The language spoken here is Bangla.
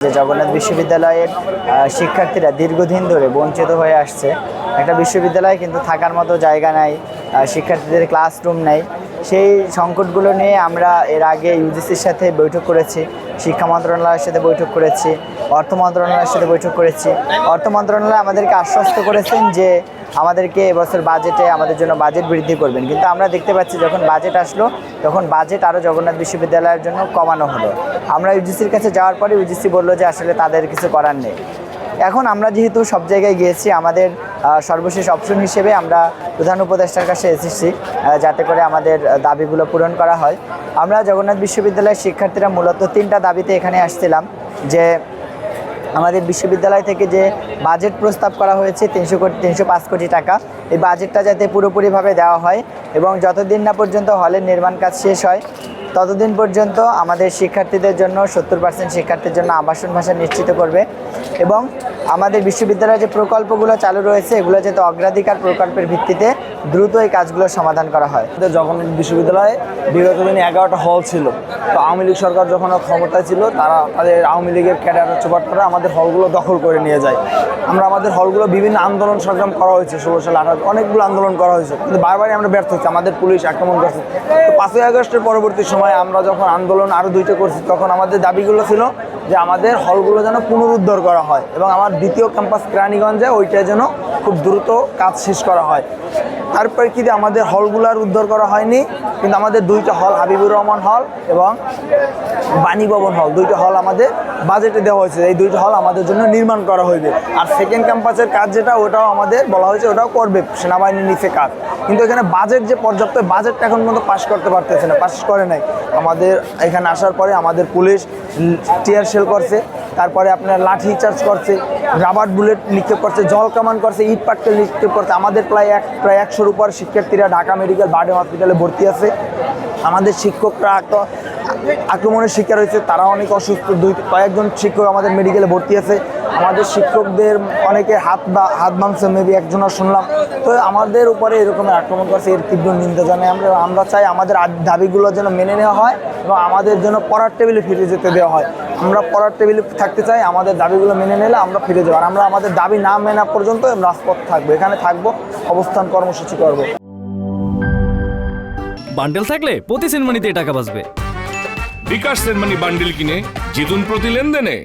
যে জগন্নাথ বিশ্ববিদ্যালয়ের শিক্ষার্থীরা দীর্ঘদিন ধরে বঞ্চিত হয়ে আসছে। একটা বিশ্ববিদ্যালয়ে কিন্তু থাকার মতো জায়গা নাই, শিক্ষার্থীদের ক্লাসরুম নেই। সেই সংকটগুলো নিয়ে আমরা এর আগে ইউজিসির সাথে বৈঠক করেছি, শিক্ষা মন্ত্রণালয়ের সাথে বৈঠক করেছি, অর্থ মন্ত্রণালয়ের সাথে বৈঠক করেছি। অর্থ মন্ত্রণালয় আমাদেরকে আশ্বস্ত করেছেন যে আমাদেরকে এবছর বাজেটে আমাদের জন্য বাজেট বৃদ্ধি করবেন, কিন্তু আমরা দেখতে পাচ্ছি যখন বাজেট আসলো তখন বাজেট আরও জগন্নাথ বিশ্ববিদ্যালয়ের জন্য কমানো হলো। আমরা ইউজিসির কাছে যাওয়ার পরে ইউজিসি বললো যে আসলে তাদের কিছু করার নেই। এখন আমরা যেহেতু সব জায়গায় গিয়েছি, আমাদের সর্বশেষ অপশন হিসেবে আমরা প্রধান উপদেষ্টার কাছে এসেছি যাতে করে আমাদের দাবিগুলো পূরণ করা হয়। আমরা জগন্নাথ বিশ্ববিদ্যালয়ের শিক্ষার্থীরা মূলত 3টা দাবিতে এখানে আসছিলাম। যে আমাদের বিশ্ববিদ্যালয় থেকে যে বাজেট প্রস্তাব করা হয়েছে 305 কোটি টাকা, এই বাজেটটা যাতে পুরোপুরিভাবে দেওয়া হয় এবং যতদিন না পর্যন্ত হলের নির্মাণ কাজ শেষ হয় ততদিন পর্যন্ত আমাদের শিক্ষার্থীদের জন্য 70% শিক্ষার্থীর জন্য আবাসন ভাষা নিশ্চিত করবে এবং আমাদের বিশ্ববিদ্যালয়ে যে প্রকল্পগুলো চালু রয়েছে এগুলো যাতে অগ্রাধিকার প্রকল্পের ভিত্তিতে দ্রুত এই কাজগুলো সমাধান করা হয়। জগন্নাথ বিশ্ববিদ্যালয়ে বিগত দিনে 11টা হল ছিল। তো আওয়ামী লীগ সরকার যখন ক্ষমতায় ছিল তাদের আওয়ামী লীগের ক্যাডার চোপাররা আমাদের হলগুলো দখল করে নিয়ে যায়। আমাদের হলগুলো বিভিন্ন আন্দোলন সংগ্রাম করা হয়েছে, 16 সালে 18 অনেকগুলো আন্দোলন করা হয়েছে, কিন্তু বারবারই আমরা ব্যর্থ হচ্ছি। আমাদের পুলিশ আক্রমণ করছে। তো 5ই আগস্টের পরবর্তী সময় আমরা যখন আন্দোলন আরও 2টা করছি তখন আমাদের দাবিগুলো ছিল যে আমাদের হলগুলো যেন পুনরুদ্ধার করা হয় এবং আমার দ্বিতীয় ক্যাম্পাস কেরানীগঞ্জে ওইটা যেন খুব দ্রুত কাজ শেষ করা হয়। তারপরে কি আমাদের হলগুলো আর উদ্ধার করা হয়নি, কিন্তু আমাদের 2টা হল, হাবিবুর রহমান হল এবং বাণী ভবন হল, 2টা হল আমাদের বাজেটে দেওয়া হয়েছে। এই 2টা হল আমাদের জন্য নির্মাণ করা হইবে। আর সেকেন্ড ক্যাম্পাসের কাজ যেটা ওটাও আমাদের বলা হয়েছে ওটাও করবে সেনাবাহিনীর নিচে কাজ, কিন্তু এখানে বাজেট যে পর্যাপ্ত বাজেটটা এখন পর্যন্ত পাস করতে পারতেছে না, পাস করে নাই। আমাদের এখানে আসার পরে আমাদের পুলিশ টিয়ার শেল করছে, তারপরে আপনার লাঠি চার্জ করছে, রাবার বুলেট নিক্ষেপ করছে, জল কামান করছে, ইট পাটকেল নিক্ষেপ করছে। আমাদের প্রায় 100-র উপর শিক্ষার্থীরা ঢাকা মেডিকেল বার্ডেন হসপিটালে ভর্তি আছে। আমাদের শিক্ষকরা আক্রমণের শিকার হয়েছে, তারা অনেক অসুস্থ। কয়েকজন শিক্ষক আমাদের মেডিকেলে ভর্তি আছে। আমাদের শিক্ষকদের অনেকে হাত ভাঙছে, মেবি একজনের শুনলাম। তো আমাদের উপরে এরকম আক্রমণ করছে, এর তীব্র নিন্দা জানাই। আমরা চাই আমাদের মাদারগুলো যেন মেনে নেওয়া হয় এবং আমাদের জন্য পড়ার টেবিলে ফিরে যেতে দেওয়া হয়। আমরা পড়ার টেবিলে থাকতে চাই, আমাদের দাবিগুলো মেনে নিলে আমরা ফিরে যাবো। আর আমরা আমাদের দাবি না মেনা পর্যন্ত রাজপথ থাকবো, এখানে থাকবো, অবস্থান কর্মসূচি করবো। বান্ডেল থাকলে প্রতি সেনমানিতে টাকা বাঁচবে। বিকাশ সেনমানি বান্ডেল কিনে জিতুন প্রতি লেনদেনে।